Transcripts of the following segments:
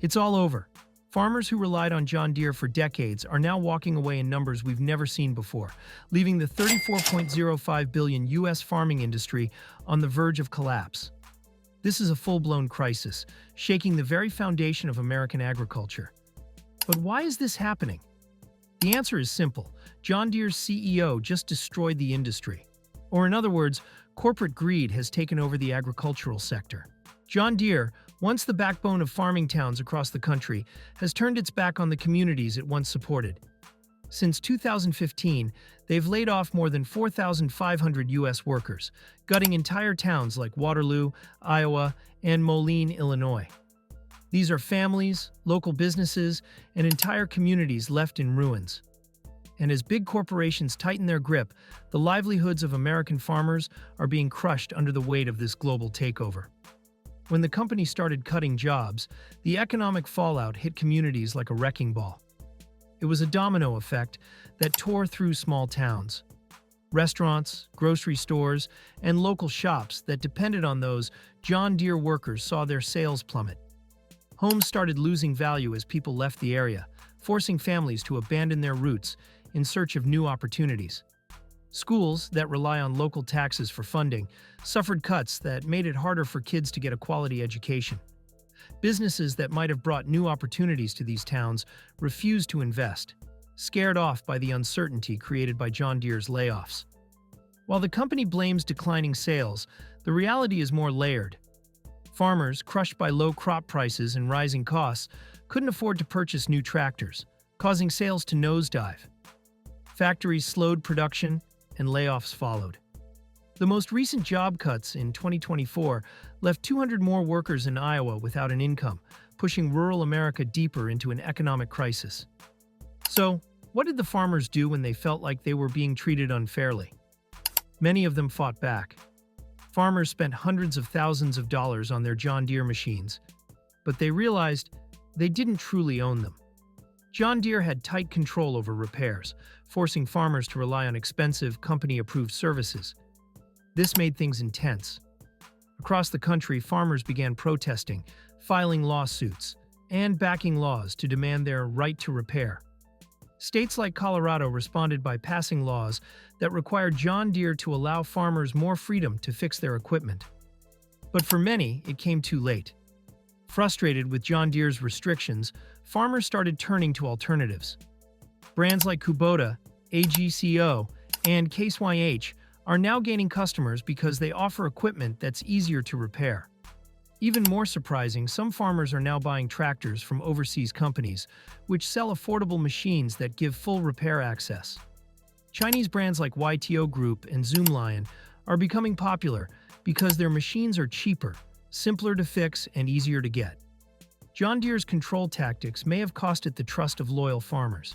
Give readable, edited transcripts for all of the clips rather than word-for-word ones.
It's all over. Farmers who relied on John Deere for decades are now walking away in numbers we've never seen before, leaving the 34.05 billion U.S. farming industry on the verge of collapse. This is a full-blown crisis, shaking the very foundation of American agriculture. But why is this happening? The answer is simple. John Deere's CEO just destroyed the industry. Or in other words, corporate greed has taken over the agricultural sector. John Deere, once the backbone of farming towns across the country, has turned its back on the communities it once supported. Since 2015, they've laid off more than 4,500 U.S. workers, gutting entire towns like Waterloo, Iowa, and Moline, Illinois. These are families, local businesses, and entire communities left in ruins. And as big corporations tighten their grip, the livelihoods of American farmers are being crushed under the weight of this global takeover. When the company started cutting jobs, the economic fallout hit communities like a wrecking ball. It was a domino effect that tore through small towns. Restaurants, grocery stores, and local shops that depended on those John Deere workers saw their sales plummet. Homes started losing value as people left the area, forcing families to abandon their roots in search of new opportunities. Schools that rely on local taxes for funding suffered cuts that made it harder for kids to get a quality education. Businesses that might have brought new opportunities to these towns refused to invest, scared off by the uncertainty created by John Deere's layoffs. While the company blames declining sales, the reality is more layered. Farmers, crushed by low crop prices and rising costs, couldn't afford to purchase new tractors, causing sales to nosedive. Factories slowed production, and layoffs followed. The most recent job cuts in 2024 left 200 more workers in Iowa without an income, pushing rural America deeper into an economic crisis. So, what did the farmers do when they felt like they were being treated unfairly? Many of them fought back. Farmers spent hundreds of thousands of dollars on their John Deere machines, but they realized they didn't truly own them. John Deere had tight control over repairs, forcing farmers to rely on expensive, company-approved services. This made things intense. Across the country, farmers began protesting, filing lawsuits, and backing laws to demand their right to repair. States like Colorado responded by passing laws that required John Deere to allow farmers more freedom to fix their equipment. But for many, it came too late. Frustrated with John Deere's restrictions, farmers started turning to alternatives. Brands like Kubota, AGCO, and Case YH are now gaining customers because they offer equipment that's easier to repair. Even more surprising, some farmers are now buying tractors from overseas companies, which sell affordable machines that give full repair access. Chinese brands like YTO Group and Zoomlion are becoming popular because their machines are cheaper, simpler to fix, and easier to get. John Deere's control tactics may have cost it the trust of loyal farmers.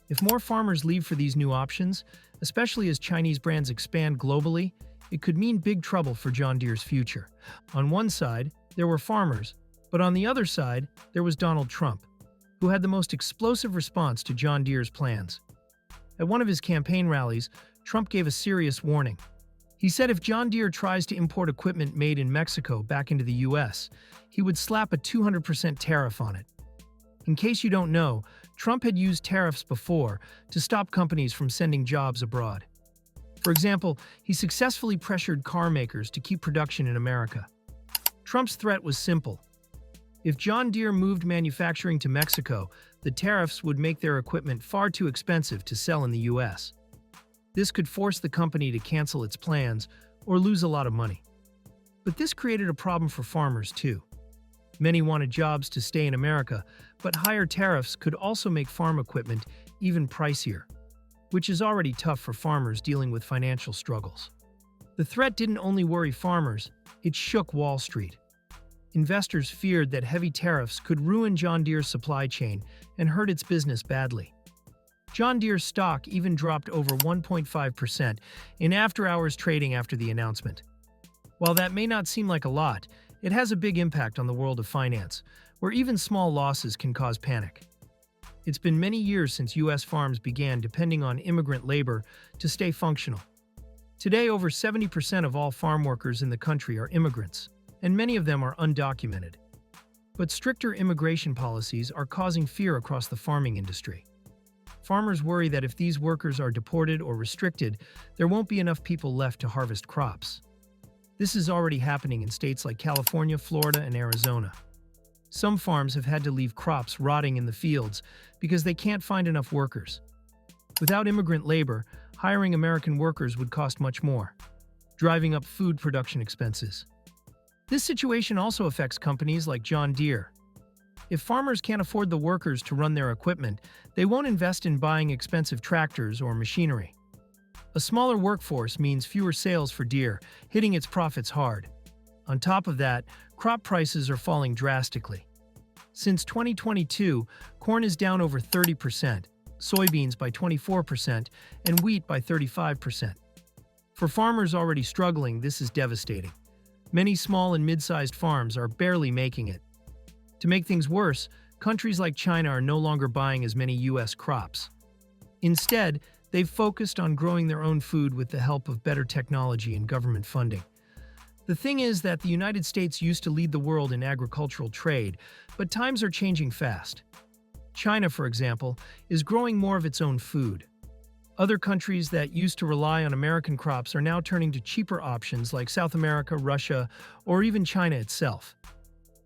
If more farmers leave for these new options, especially as Chinese brands expand globally, it could mean big trouble for John Deere's future. On one side, there were farmers, but on the other side, there was Donald Trump, who had the most explosive response to John Deere's plans. At one of his campaign rallies, Trump gave a serious warning. He said if John Deere tries to import equipment made in Mexico back into the U.S., he would slap a 200% tariff on it. In case you don't know, Trump had used tariffs before to stop companies from sending jobs abroad. For example, he successfully pressured car makers to keep production in America. Trump's threat was simple. If John Deere moved manufacturing to Mexico, the tariffs would make their equipment far too expensive to sell in the U.S. This could force the company to cancel its plans or lose a lot of money. But this created a problem for farmers too. Many wanted jobs to stay in America, but higher tariffs could also make farm equipment even pricier, which is already tough for farmers dealing with financial struggles. The threat didn't only worry farmers, it shook Wall Street. Investors feared that heavy tariffs could ruin John Deere's supply chain and hurt its business badly. John Deere's stock even dropped over 1.5% in after-hours trading after the announcement. While that may not seem like a lot, it has a big impact on the world of finance, where even small losses can cause panic. It's been many years since U.S. farms began depending on immigrant labor to stay functional. Today, over 70% of all farm workers in the country are immigrants, and many of them are undocumented. But stricter immigration policies are causing fear across the farming industry. Farmers worry that if these workers are deported or restricted, there won't be enough people left to harvest crops. This is already happening in states like California, Florida, and Arizona. Some farms have had to leave crops rotting in the fields because they can't find enough workers. Without immigrant labor, hiring American workers would cost much more, driving up food production expenses. This situation also affects companies like John Deere. If farmers can't afford the workers to run their equipment, they won't invest in buying expensive tractors or machinery. A smaller workforce means fewer sales for Deere, hitting its profits hard. On top of that, crop prices are falling drastically. Since 2022, corn is down over 30%, soybeans by 24%, and wheat by 35%. For farmers already struggling, this is devastating. Many small and mid-sized farms are barely making it. To make things worse, countries like China are no longer buying as many U.S. crops. Instead, they've focused on growing their own food with the help of better technology and government funding. The thing is that the United States used to lead the world in agricultural trade, but times are changing fast. China, for example, is growing more of its own food. Other countries that used to rely on American crops are now turning to cheaper options like South America, Russia, or even China itself.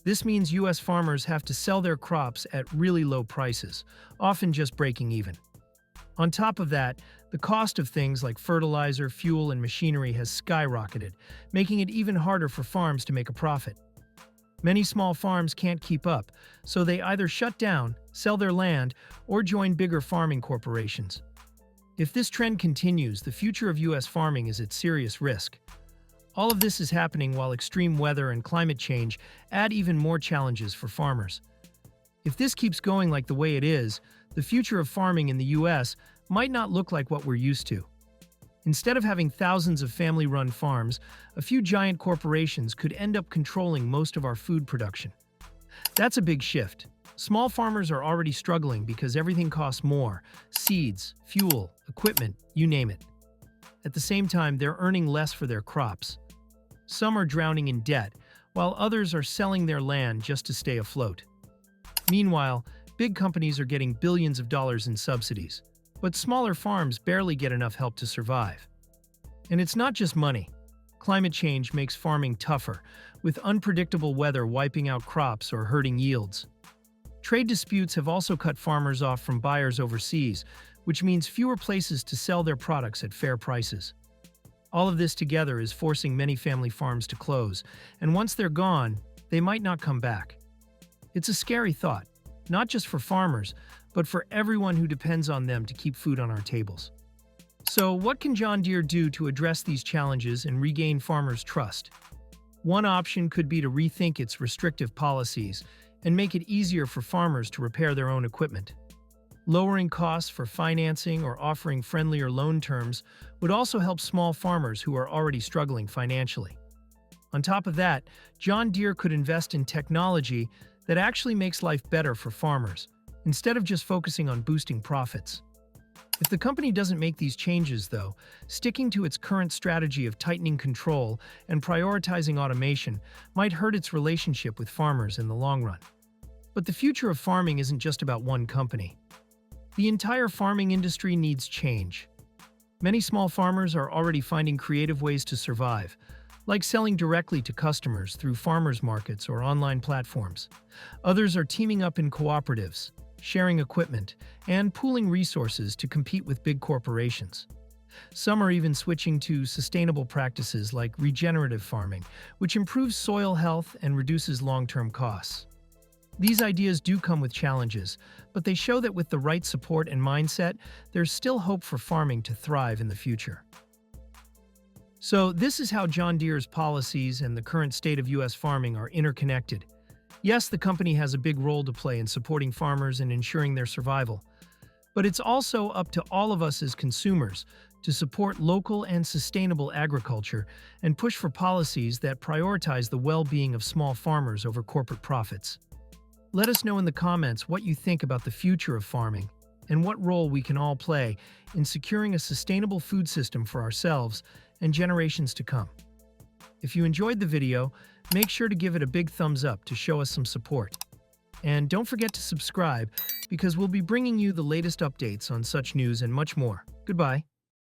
This means U.S. farmers have to sell their crops at really low prices, often just breaking even. On top of that, the cost of things like fertilizer, fuel, and machinery has skyrocketed, making it even harder for farms to make a profit. Many small farms can't keep up, so they either shut down, sell their land, or join bigger farming corporations. If this trend continues, the future of U.S. farming is at serious risk. All of this is happening while extreme weather and climate change add even more challenges for farmers. If this keeps going like the way it is, the future of farming in the U.S. might not look like what we're used to. Instead of having thousands of family-run farms, a few giant corporations could end up controlling most of our food production. That's a big shift. Small farmers are already struggling because everything costs more: seeds, fuel, equipment, you name it. At the same time, they're earning less for their crops. Some are drowning in debt, while others are selling their land just to stay afloat. Meanwhile, big companies are getting billions of dollars in subsidies, but smaller farms barely get enough help to survive. And it's not just money. Climate change makes farming tougher, with unpredictable weather wiping out crops or hurting yields. Trade disputes have also cut farmers off from buyers overseas, which means fewer places to sell their products at fair prices. All of this together is forcing many family farms to close, and once they're gone, they might not come back. It's a scary thought, not just for farmers, but for everyone who depends on them to keep food on our tables. So, what can John Deere do to address these challenges and regain farmers' trust? One option could be to rethink its restrictive policies and make it easier for farmers to repair their own equipment. Lowering costs for financing or offering friendlier loan terms would also help small farmers who are already struggling financially. On top of that, John Deere could invest in technology that actually makes life better for farmers, instead of just focusing on boosting profits. If the company doesn't make these changes, though, sticking to its current strategy of tightening control and prioritizing automation might hurt its relationship with farmers in the long run. But the future of farming isn't just about one company. The entire farming industry needs change. Many small farmers are already finding creative ways to survive, like selling directly to customers through farmers markets or online platforms. Others are teaming up in cooperatives, sharing equipment, and pooling resources to compete with big corporations. Some are even switching to sustainable practices like regenerative farming, which improves soil health and reduces long-term costs. These ideas do come with challenges, but they show that with the right support and mindset, there's still hope for farming to thrive in the future. So, this is how John Deere's policies and the current state of U.S. farming are interconnected. Yes, the company has a big role to play in supporting farmers and ensuring their survival, but it's also up to all of us as consumers to support local and sustainable agriculture and push for policies that prioritize the well-being of small farmers over corporate profits. Let us know in the comments what you think about the future of farming and what role we can all play in securing a sustainable food system for ourselves and generations to come. If you enjoyed the video, make sure to give it a big thumbs up to show us some support. And don't forget to subscribe because we'll be bringing you the latest updates on such news and much more. Goodbye.